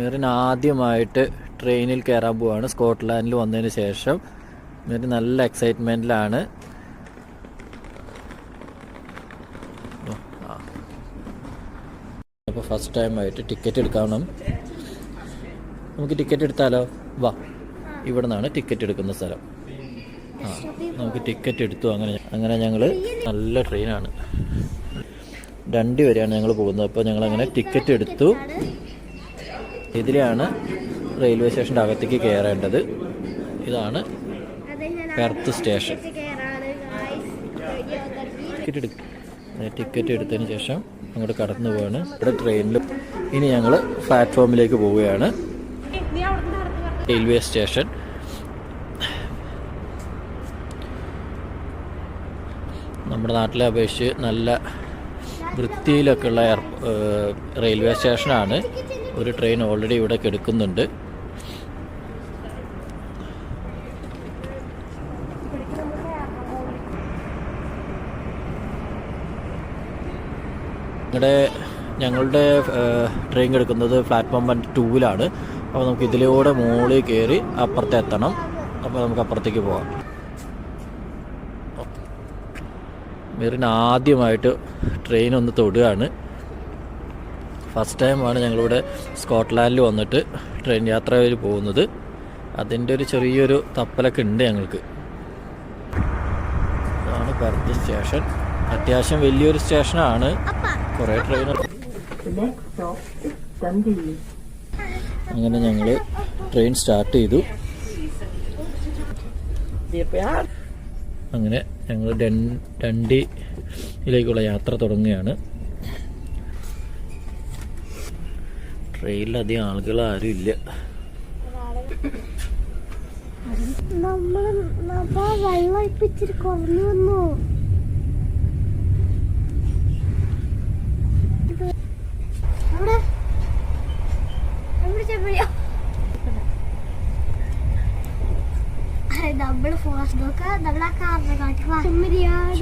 മെറിൻ ആദ്യമായിട്ട് ട്രെയിനിൽ കയറാൻ പോവാണ്. സ്കോട്ട്ലാൻഡിൽ വന്നതിന് ശേഷം മെറിൻ നല്ല എക്സൈറ്റ്മെൻറ്റിലാണ്. അപ്പോൾ ഫസ്റ്റ് ടൈമായിട്ട് ടിക്കറ്റ് എടുക്കണം. നമുക്ക് ടിക്കറ്റ് എടുത്താലോ? വാ, ഇവിടെ നിന്നാണ് ടിക്കറ്റ് എടുക്കുന്ന സ്ഥലം. നമുക്ക് ടിക്കറ്റ് എടുത്തു. അങ്ങനെ ഞങ്ങൾ നല്ല ട്രെയിനാണ്, ഡണ്ടി വരെയാണ് ഞങ്ങൾ പോകുന്നത്. അപ്പോൾ ഞങ്ങളങ്ങനെ ടിക്കറ്റ് എടുത്തു. ഇതിലെയാണ് റെയിൽവേ സ്റ്റേഷൻ്റെ അകത്തേക്ക് കയറേണ്ടത്. ഇതാണ് പെർത്ത് സ്റ്റേഷൻ. ടിക്കറ്റ് എടുത്തതിന് ശേഷം അങ്ങോട്ട് കടന്നു പോവാണ്. ഇവിടെ ട്രെയിനിൽ ഇനി ഞങ്ങൾ പ്ലാറ്റ്ഫോമിലേക്ക് പോവുകയാണ്. റെയിൽവേ സ്റ്റേഷൻ നമ്മുടെ നാട്ടിലെ അപേക്ഷിച്ച് നല്ല വൃത്തിയിലൊക്കെയുള്ള റെയിൽവേ സ്റ്റേഷനാണ്. ഒരു ട്രെയിൻ ഓൾറെഡി ഇവിടെ കിടക്കുന്നുണ്ട്. ഞങ്ങളുടെ ട്രെയിൻ കിടക്കുന്നത് പ്ലാറ്റ്ഫോം 2-ലാണ്. അപ്പോൾ നമുക്ക് ഇതിലൂടെ മുകളിൽ കയറി അപ്പുറത്ത് എത്തണം. അപ്പോൾ നമുക്ക് അപ്പുറത്തേക്ക് പോകാം. മെറിൻ ആദ്യമായിട്ട് ട്രെയിൻ ഒന്ന് തൊടുകയാണ്. ഫസ്റ്റ് ടൈമാണ് ഞങ്ങളിവിടെ സ്കോട്ട്ലാൻഡിൽ വന്നിട്ട് ട്രെയിൻ യാത്രയിൽ പോകുന്നത്. അതിൻ്റെ ഒരു ചെറിയൊരു തപ്പലൊക്കെ ഉണ്ട് ഞങ്ങൾക്ക്. ഇതാണ് പെർത്ത് സ്റ്റേഷൻ. അത്യാവശ്യം വലിയൊരു സ്റ്റേഷനാണ്. കുറേ ട്രെയിൻ. അങ്ങനെ ഞങ്ങൾ ട്രെയിൻ സ്റ്റാർട്ട് ചെയ്തു. അങ്ങനെ ഞങ്ങൾ ഡണ്ടിയിലേക്കുള്ള യാത്ര തുടങ്ങുകയാണ്. ട്രെയിനിലധികം ആളുകൾ ആരും ഇല്ല.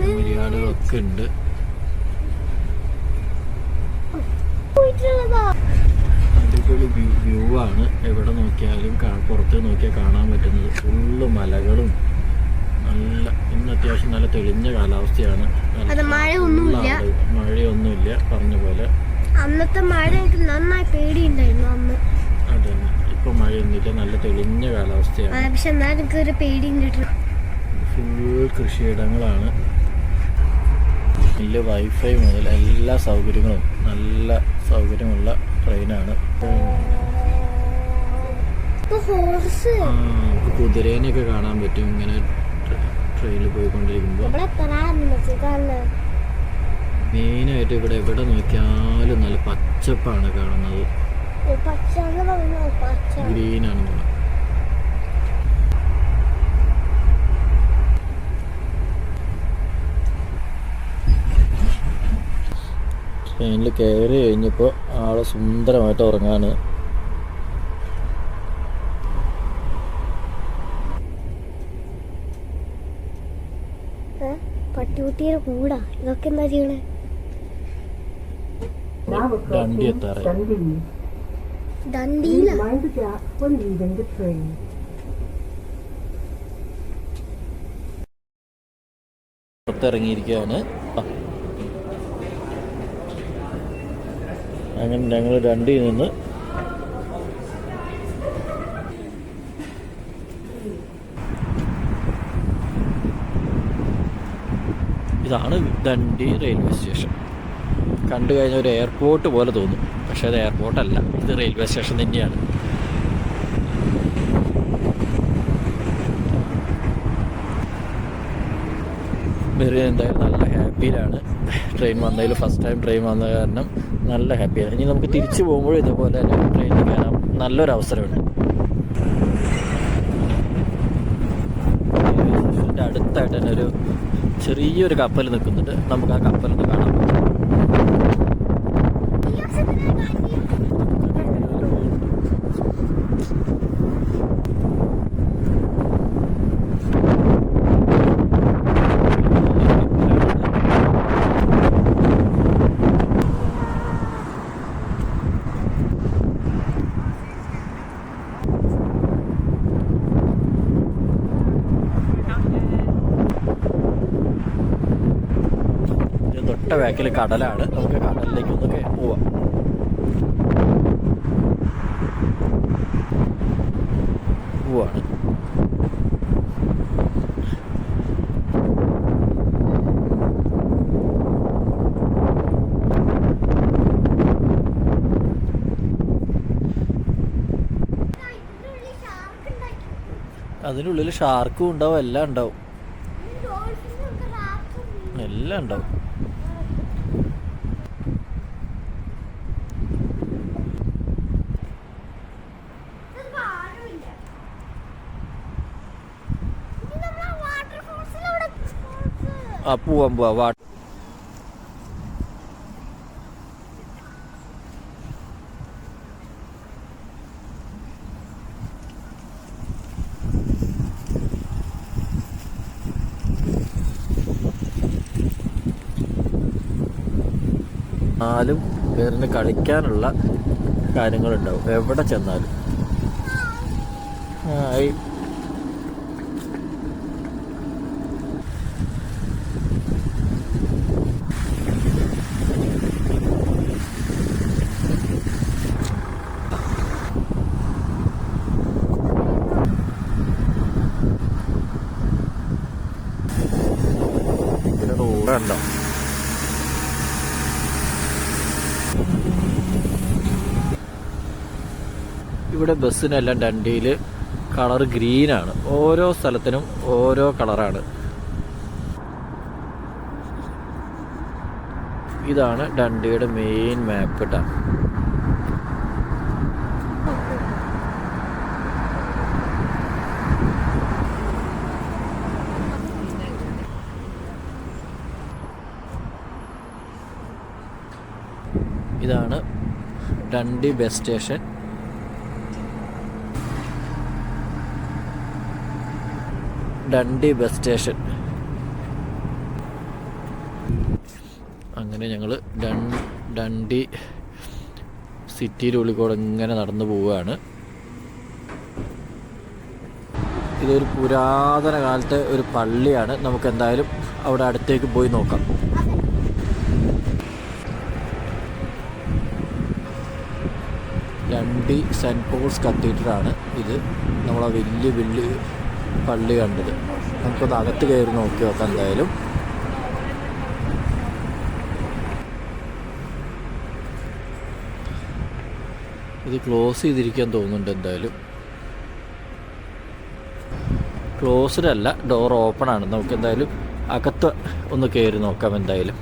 ചെമ്മരിയാടുകളൊക്കെ ഉണ്ട്. അടിപൊളി വ്യൂ ആണ്. എവിടെ നോക്കിയാലും പുറത്ത് നോക്കിയാൽ കാണാൻ പറ്റുന്നത് ഫുള്ള് മലകളും. നല്ല ഇന്ന് അത്യാവശ്യം നല്ല തെളിഞ്ഞ കാലാവസ്ഥയാണ്. മഴയൊന്നുമില്ല. പറഞ്ഞ പോലെ അന്നത്തെ മഴ എനിക്ക് നന്നായി പേടിയുണ്ടായിരുന്നു അന്ന്. അതെ, ഇപ്പൊ മഴയൊന്നുമില്ല. നല്ല തെളിഞ്ഞ കാലാവസ്ഥയാണ്. പക്ഷെ എന്നാലും എനിക്ക് ഒരു പേടിയുണ്ട്. ഫുൾ കൃഷിയിടങ്ങളാണ്. വലിയ വൈഫൈ മുതൽ എല്ലാ സൗകര്യങ്ങളും, നല്ല സൗകര്യമുള്ള ട്രെയിനാണ്. നമുക്ക് കുതിരേനെയൊക്കെ കാണാൻ പറ്റും ഇങ്ങനെ ട്രെയിനിൽ പോയിക്കൊണ്ടിരിക്കുമ്പോൾ. മെയിനായിട്ട് ഇവിടെ എവിടെ നോക്കിയാലും നല്ല പച്ചപ്പാണ് കാണുന്നത്. ഗ്രീനാണ്. ട്രെയിനിൽ കയറി കഴിഞ്ഞപ്പോൾ ആള് സുന്ദരമായിട്ട് ഉറങ്ങാണ്. പട്ടികുട്ടിയുടെ കൂടാ ഇതൊക്കെ എന്താ ചെയ്യണേ? ഡണ്ടി എത്താറായി. പുറത്തിറങ്ങിയിരിക്കുകയാണ്. അങ്ങനെ ഞങ്ങൾ ഡണ്ടിയിൽ നിന്ന് ഇതാണ് ഡണ്ടി റെയിൽവേ സ്റ്റേഷൻ. കണ്ടു കഴിഞ്ഞാൽ ഒരു എയർപോർട്ട് പോലെ തോന്നും, പക്ഷേ അത് എയർപോർട്ടല്ല, ഇത് റെയിൽവേ സ്റ്റേഷൻ തന്നെയാണ്. മെറിൻ എന്തായാലും നല്ല ഹാപ്പിയിലാണ്. ട്രെയിൻ വന്നതിൽ ഫസ്റ്റ് ടൈം ട്രെയിൻ വന്ന കാരണം നല്ല ഹാപ്പിയാണ്. ഇനി നമുക്ക് തിരിച്ചു പോകുമ്പോഴും ഇതുപോലെ തന്നെ ട്രെയിനിൽ കയറാൻ നല്ലൊരു അവസരമുണ്ട്. ഇതിൻ്റെ അടുത്തായിട്ട് തന്നെ ഒരു ചെറിയൊരു കപ്പൽ നിൽക്കുന്നുണ്ട്. നമുക്ക് ആ കപ്പലൊന്ന് കാണാം. തൊട്ട ബാക്കിൽ കടലാണ്. നമുക്ക് കടലിലേക്ക് ഒന്ന് പോവാം. പോവാണ്. അതിനുള്ളിൽ ഷാർക്കും ഉണ്ടാവും, എല്ലാം ഉണ്ടാവും, എല്ലാം ഉണ്ടാവും. ആ പോവാം. നാലും പേരിന് കളിക്കാനുള്ള കാര്യങ്ങളുണ്ടാവും എവിടെ ചെന്നാലും. പിന്നെ റോഡുണ്ടോ? ഇവിടെ ബസ്സിനെല്ലാം ഡണ്ടിയിൽ കളർ ഗ്രീനാണ്. ഓരോ സ്ഥലത്തിനും ഓരോ കളറാണ്. ഇതാണ് ഡണ്ടിയുടെ മെയിൻ മാപ്പ് കേട്ടോ. ഇതാണ് Dundee bus station. Dundee bus station. അങ്ങനെ ഞങ്ങൾ ഡണ്ടി സിറ്റിയുടെ ഉള്ളിൽ കൂടെ ഇങ്ങനെ നടന്നു പോവുകയാണ്. ഇതൊരു പുരാതന കാലത്തെ ഒരു പള്ളിയാണ്. നമുക്ക് എന്തായാലും അവിടെ അടുത്തേക്ക് പോയി നോക്കാം. ഡണ്ടി സെൻറ്റ് പോൾസ് കത്തീഡ്രലാണ് ഇത്. നമ്മളാ വലിയ പള്ളി കണ്ടത്. നമുക്കൊന്ന് അകത്ത് കയറി നോക്കി നോക്കാം. എന്തായാലും ഇത് ക്ലോസ് ചെയ്തിരിക്കാൻ തോന്നുന്നുണ്ട്. എന്തായാലും ക്ലോസ്ഡ് അല്ല, ഡോർ ഓപ്പൺ ആണ്. നമുക്ക് എന്തായാലും അകത്ത് ഒന്ന് കയറി നോക്കാം. എന്തായാലും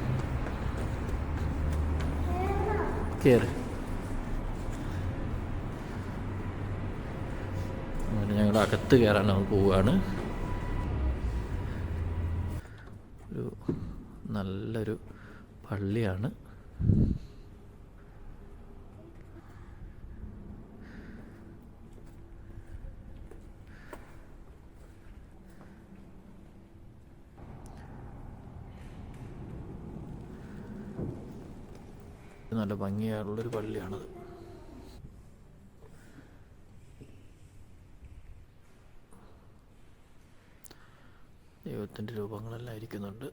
കയറി. അങ്ങനെ ഞങ്ങൾ അകത്ത് കയറാൻ നമ്മൾ പോവുകയാണ്. ഒരു നല്ലൊരു പള്ളിയാണ്. നല്ല ഭംഗിയായുള്ളൊരു പള്ളിയാണത്. ദൈവത്തിൻ്റെ രൂപങ്ങളെല്ലാം ഇരിക്കുന്നുണ്ട്.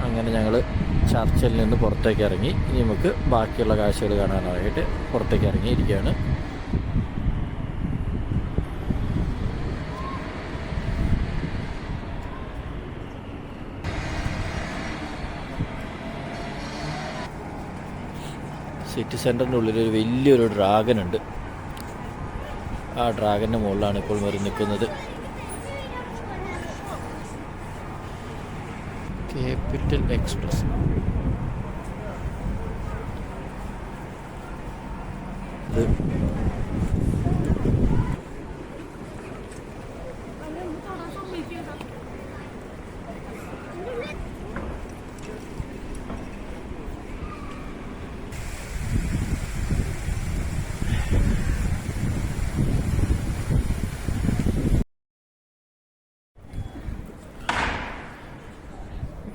അങ്ങനെ ഞങ്ങൾ ചർച്ചിൽ നിന്ന് പുറത്തേക്ക് ഇറങ്ങി. ഇനി നമുക്ക് ബാക്കിയുള്ള കാഴ്ചകൾ കാണാനായിട്ട് പുറത്തേക്ക് ഇറങ്ങിയിരിക്കുകയാണ്. സിറ്റി സെൻറ്ററിൻ്റെ ഉള്ളിലൊരു വലിയൊരു ഡ്രാഗൺ ഉണ്ട്. ആ ഡ്രാഗൻ്റെ മുകളിലാണ് ഇപ്പോൾ വരെ നിൽക്കുന്നത്. Capital express. ഇത്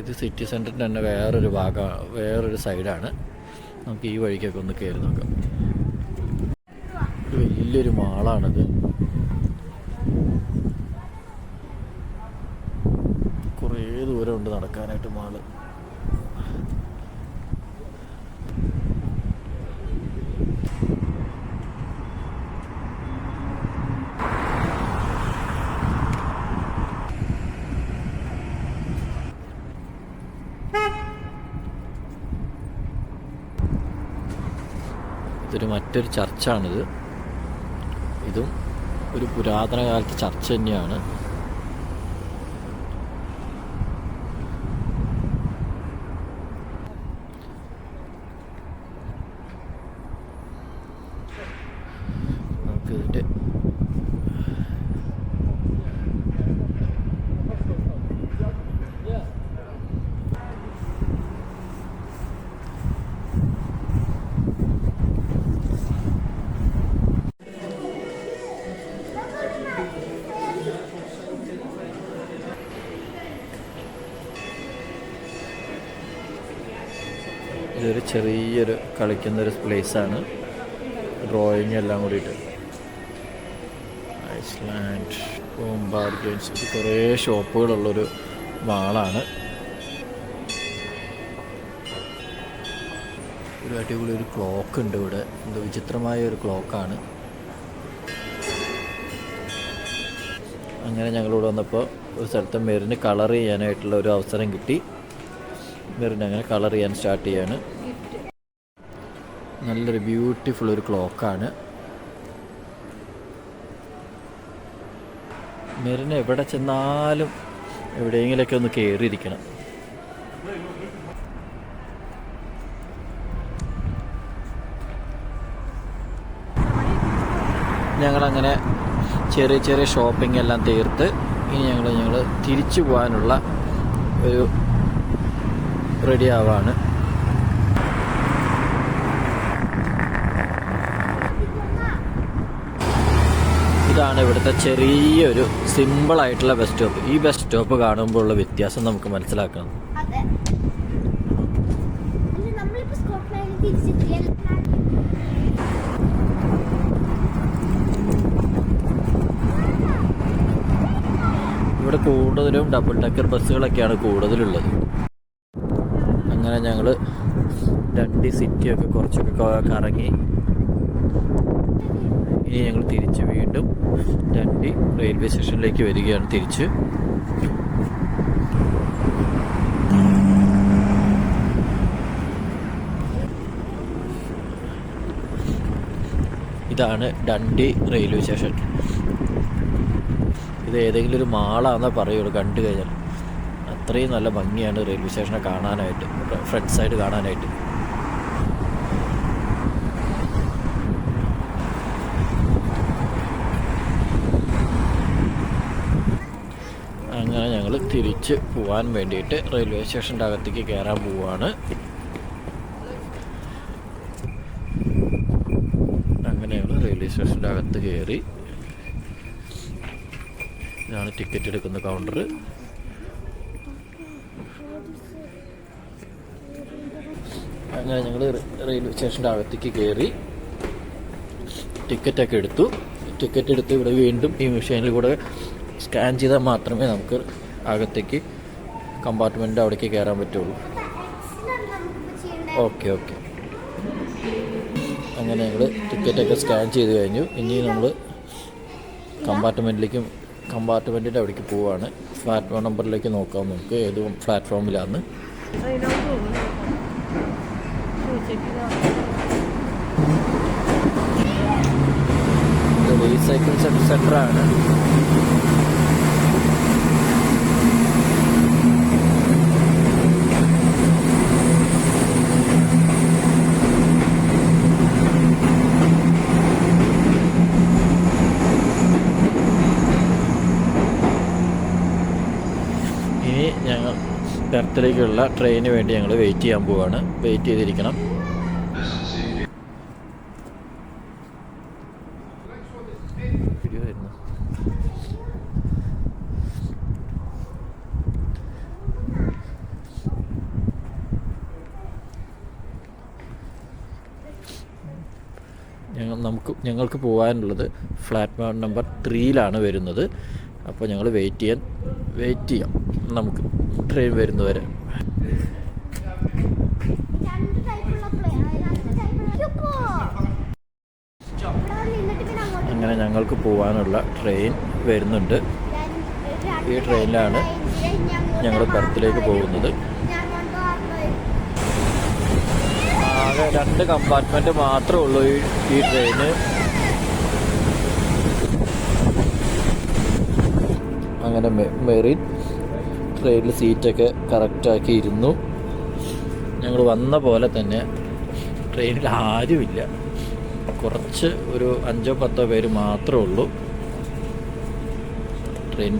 ഇത് സിറ്റി സെൻറ്ററിൻ്റെ തന്നെ വേറൊരു വേറൊരു സൈഡാണ്. നമുക്ക് ഈ വഴിക്കൊക്കെ ഒന്ന് കയറി നോക്കാം. വലിയൊരു മാളാണിത്. കുറേ ദൂരമുണ്ട് നടക്കാനായിട്ട് മാള്. ഇതൊരു മറ്റൊരു ചർച്ചാണിത്. ഇതും ഒരു പുരാതന കാലത്തെ ചർച്ച് തന്നെയാണ്. നമുക്കിതിൻ്റെ ഇതൊരു ചെറിയൊരു കളിക്കുന്നൊരു പ്ലേസാണ്. ഡ്രോയിങ് എല്ലാം കൂടിയിട്ട്. Iceland home bargains. ഇത് കുറേ ഷോപ്പുകളുള്ളൊരു മാളാണ്. ഒരു അടിപൊളി ഒരു ക്ലോക്ക് ഉണ്ട് ഇവിടെ. എന്തോ വിചിത്രമായ ഒരു ക്ലോക്കാണ്. അങ്ങനെ ഞങ്ങളിവിടെ വന്നപ്പോൾ ഒരു സ്ഥലത്ത് മെറിന് കളർ ചെയ്യാനായിട്ടുള്ള ഒരു അവസരം കിട്ടി. മെറിന് അങ്ങനെ കളർ ചെയ്യാൻ സ്റ്റാർട്ട് ചെയ്യാണ്. നല്ലൊരു ബ്യൂട്ടിഫുൾ ഒരു ക്ലോക്കാണ്. മെറിന് എവിടെ ചെന്നാലും എവിടെയെങ്കിലൊക്കെ ഒന്ന് കയറിയിരിക്കണം. ഞങ്ങളങ്ങനെ ചെറിയ ചെറിയ ഷോപ്പിംഗ് എല്ലാം തീർത്ത് ഇനി ഞങ്ങൾ തിരിച്ചു പോകാനുള്ള ഒരു റെഡി ആവാണ്. ഇതാണ് ഇവിടുത്തെ ചെറിയൊരു സിമ്പിളായിട്ടുള്ള ബസ് സ്റ്റോപ്പ്. ഈ ബസ് സ്റ്റോപ്പ് കാണുമ്പോൾ ഉള്ള വ്യത്യാസം നമുക്ക് മനസ്സിലാക്കണം. ഇവിടെ കൂടുതലും ഡബിൾ ഡെക്കർ ബസ്സുകളൊക്കെയാണ് കൂടുതലുള്ളത്. അങ്ങനെ ഞങ്ങൾ ഡണ്ടി സിറ്റിയൊക്കെ കുറച്ചൊക്കെ കറങ്ങി ഇനി ഞങ്ങൾ തിരിച്ച് വീണ്ടും ഡണ്ടി റെയിൽവേ സ്റ്റേഷനിലേക്ക് വരികയാണ്. തിരിച്ച് ഇതാണ് ഡണ്ടി റെയിൽവേ സ്റ്റേഷൻ. ഇത് ഏതെങ്കിലും ഒരു മാളാണെന്നേ പറയുള്ളൂ കണ്ടു കഴിഞ്ഞാൽ. അത്രയും നല്ല ഭംഗിയാണ് റെയിൽവേ സ്റ്റേഷനെ കാണാനായിട്ട്, ഫ്രണ്ട് സൈഡ് കാണാനായിട്ട്. അങ്ങനെ ഞങ്ങൾ തിരിച്ച് പോകാൻ വേണ്ടിയിട്ട് റെയിൽവേ സ്റ്റേഷൻ്റെ അകത്തേക്ക് കയറാൻ പോവുകയാണ്. അങ്ങനെ ഞങ്ങൾ റെയിൽവേ സ്റ്റേഷൻ്റെ അകത്ത് കയറി. ഇതാണ് ടിക്കറ്റ് എടുക്കുന്ന കൗണ്ടർ. അങ്ങനെ ഞങ്ങൾ റെയിൽവേ സ്റ്റേഷൻ്റെ അകത്തേക്ക് കയറി ടിക്കറ്റൊക്കെ എടുത്തു. ടിക്കറ്റ് എടുത്ത് ഇവിടെ വീണ്ടും ഈ മെഷീനിൽ കൂടെ സ്കാൻ ചെയ്താൽ മാത്രമേ നമുക്ക് അകത്തേക്ക് കമ്പാർട്ട്മെൻറ്റിൻ്റെ അവിടേക്ക് കയറാൻ പറ്റുള്ളൂ. Okay okay. അങ്ങനെ ഞങ്ങൾ ടിക്കറ്റൊക്കെ സ്കാൻ ചെയ്ത് കഴിഞ്ഞു. ഇനി നമ്മൾ കമ്പാർട്ട്മെൻറ്റിൻ്റെ അവിടേക്ക് പോവുകയാണ്. പ്ലാറ്റ്ഫോം നമ്പറിലേക്ക് നോക്കാം നമുക്ക് ഏത് പ്ലാറ്റ്ഫോമിലാണ്. റീസൈക്കിൾ സെൻ്ററാണ്. ഇനി ഞങ്ങൾ പെർത്തിലേക്കുള്ള ട്രെയിനിന് വേണ്ടി ഞങ്ങൾ വെയിറ്റ് ചെയ്യാൻ പോവാണ്. വെയിറ്റ് ചെയ്തിരിക്കണം. വീഡിയോ ആയിരുന്നു. ഞങ്ങൾക്ക് പോകാനുള്ളത് ഫ്ലാറ്റ്ഫോം നമ്പർ 3 വരുന്നത്. അപ്പോൾ ഞങ്ങൾ വെയിറ്റ് ചെയ്യാം നമുക്ക് ട്രെയിൻ വരുന്നവരെ. അങ്ങനെ ഞങ്ങൾക്ക് പോകാനുള്ള ട്രെയിൻ വരുന്നുണ്ട്. ഈ ട്രെയിനിലാണ് ഞങ്ങൾ പെർത്തിലേക്ക് പോകുന്നത്. ആകെ 2 കമ്പാർട്ട്മെൻറ്റ് മാത്രമേ ഉള്ളൂ ഈ ട്രെയിന്. അങ്ങനെ മെറിൻ ട്രെയിനിൽ സീറ്റൊക്കെ കറക്റ്റാക്കി ഇരുന്നു. ഞങ്ങൾ വന്ന പോലെ തന്നെ ട്രെയിനിൽ ആരുമില്ല. കുറച്ച് ഒരു 5-10 പേര് മാത്രമേ ഉള്ളൂ. ട്രെയിൻ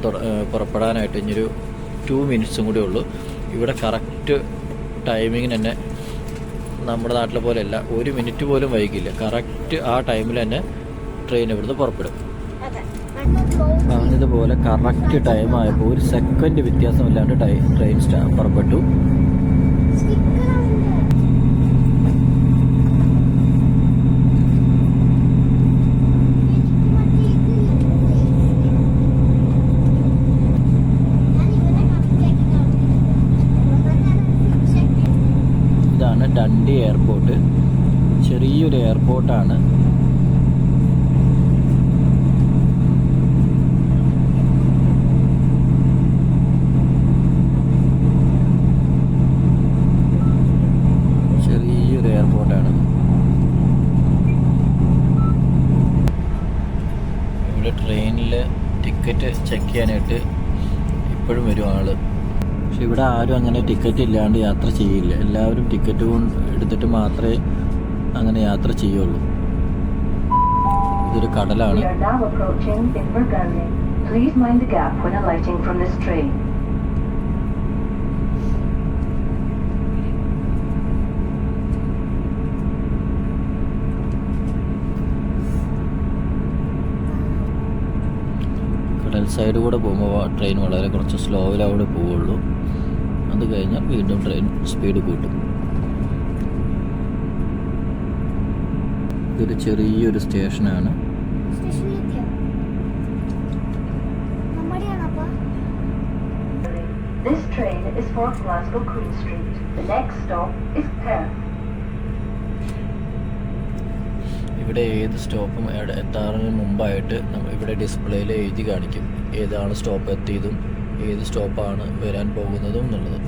പുറപ്പെടാനായിട്ട് ഇനിയൊരു 2 മിനിറ്റ്സും കൂടി ഉള്ളൂ. ഇവിടെ കറക്റ്റ് ടൈമിങ്ങിന് തന്നെ നമ്മുടെ നാട്ടിലെ പോലെയല്ല, 1 മിനിറ്റ് പോലും വൈകില്ല. കറക്റ്റ് ആ ടൈമിൽ തന്നെ ട്രെയിൻ ഇവിടുന്ന് പുറപ്പെടും. പറഞ്ഞതുപോലെ കറക്റ്റ് ടൈമായപ്പോൾ 1 സെക്കൻഡ് വ്യത്യാസമില്ലാണ്ട് ട്രെയിൻ പുറപ്പെട്ടു. ഇതാണ് ഡണ്ടി എയർപോർട്ട്. ചെറിയൊരു എയർപോർട്ടാണ്. ഇവിടെ ട്രെയിനിൽ ടിക്കറ്റ് ചെക്ക് ചെയ്യാനായിട്ട് ഇപ്പോഴും വരും ആള്. പക്ഷെ ഇവിടെ ആരും അങ്ങനെ ടിക്കറ്റ് ഇല്ലാണ്ട് യാത്ര ചെയ്യില്ല. എല്ലാവരും ടിക്കറ്റ് എടുത്തിട്ട് മാത്രമേ അങ്ങനെ യാത്ര ചെയ്യുള്ളൂ. ഇതൊരു കടലാണ്. കടൽ സൈഡ് കൂടെ പോകുമ്പോൾ ട്രെയിൻ വളരെ കുറച്ച് സ്ലോയിലവിടെ പോവുള്ളൂ. അത് കഴിഞ്ഞാൽ വീണ്ടും ട്രെയിൻ സ്പീഡ് കൂട്ടും. ഇതൊരു ചെറിയൊരു സ്റ്റേഷനാണ്. This train is for Glasgow Queen Street. The next stop is Perth. ഇവിടെ ഏത് സ്റ്റോപ്പും എത്താറിന് മുമ്പായിട്ട് ഇവിടെ ഡിസ്പ്ലേയിൽ എഴുതി കാണിക്കും ഏതാണ് സ്റ്റോപ്പ് എത്തിയതും ഏത് സ്റ്റോപ്പാണ് വരാൻ പോകുന്നതും എന്നുള്ളത്.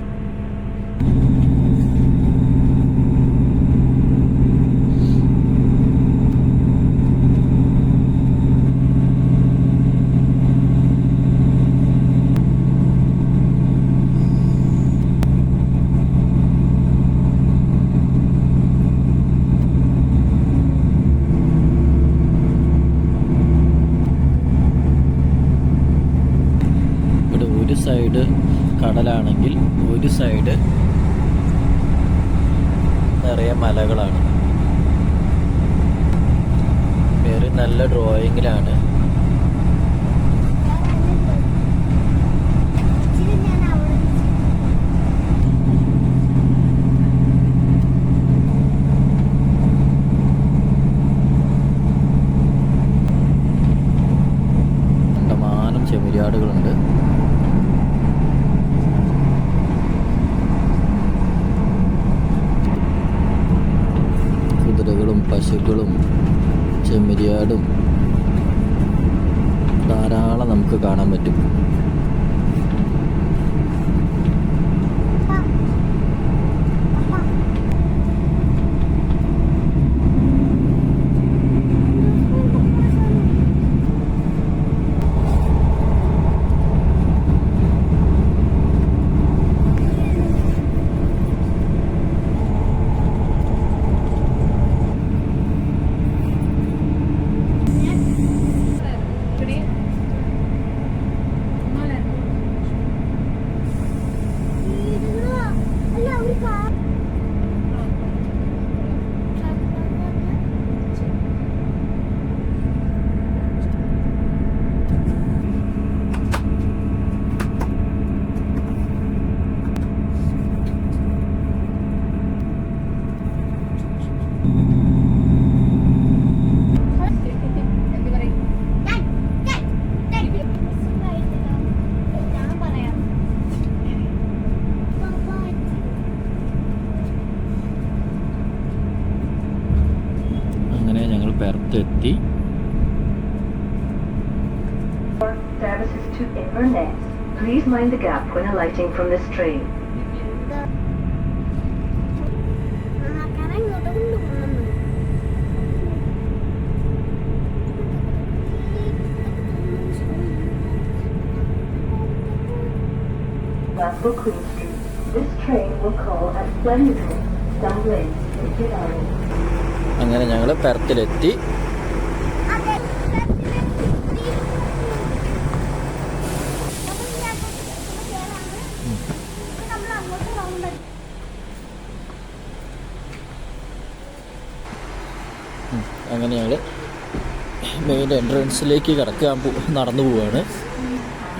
സൈഡ് കടലാണെങ്കിൽ ഒരു സൈഡ് നിറയെ മലകളാണ്. വേറെ നല്ല ഡ്രോയിങ്ങിലാണ്. കണ്ടമാനം ചെമ്മരിയാടുകളുണ്ട്. കുതിരകളും പശുക്കളും ചെമ്മരിയാടും Perth Services to Inverness. Please mind the gap when alighting from this train. നന്നാക്കാനെ ഇങ്ങോട്ട് കൊണ്ടുപോകുന്നു. Glasgow Queen Street. This train will call at Glasgow, Dundee, Dundee. അങ്ങനെ ഞങ്ങൾ പെർത്തിലെത്തി. അങ്ങനെ ഞങ്ങൾ മെയിൻ എൻട്രൻസിലേക്ക് നടന്നു പോവുകയാണ്.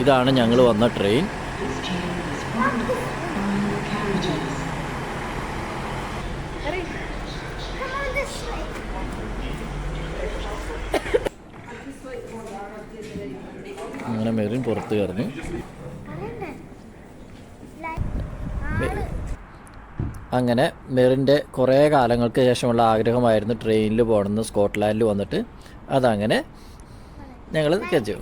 ഇതാണ് ഞങ്ങൾ വന്ന ട്രെയിൻ. അങ്ങനെ മെറിൻ പുറത്ത് കയറുന്നു. അങ്ങനെ മെറിൻ്റെ കുറേ കാലങ്ങൾക്ക് ശേഷമുള്ള ആഗ്രഹമായിരുന്നു ട്രെയിനിൽ പോകണമെന്ന്. സ്കോട്ട്ലാൻഡിൽ വന്നിട്ട് അതങ്ങനെ ഞങ്ങൾ കെച്ചു.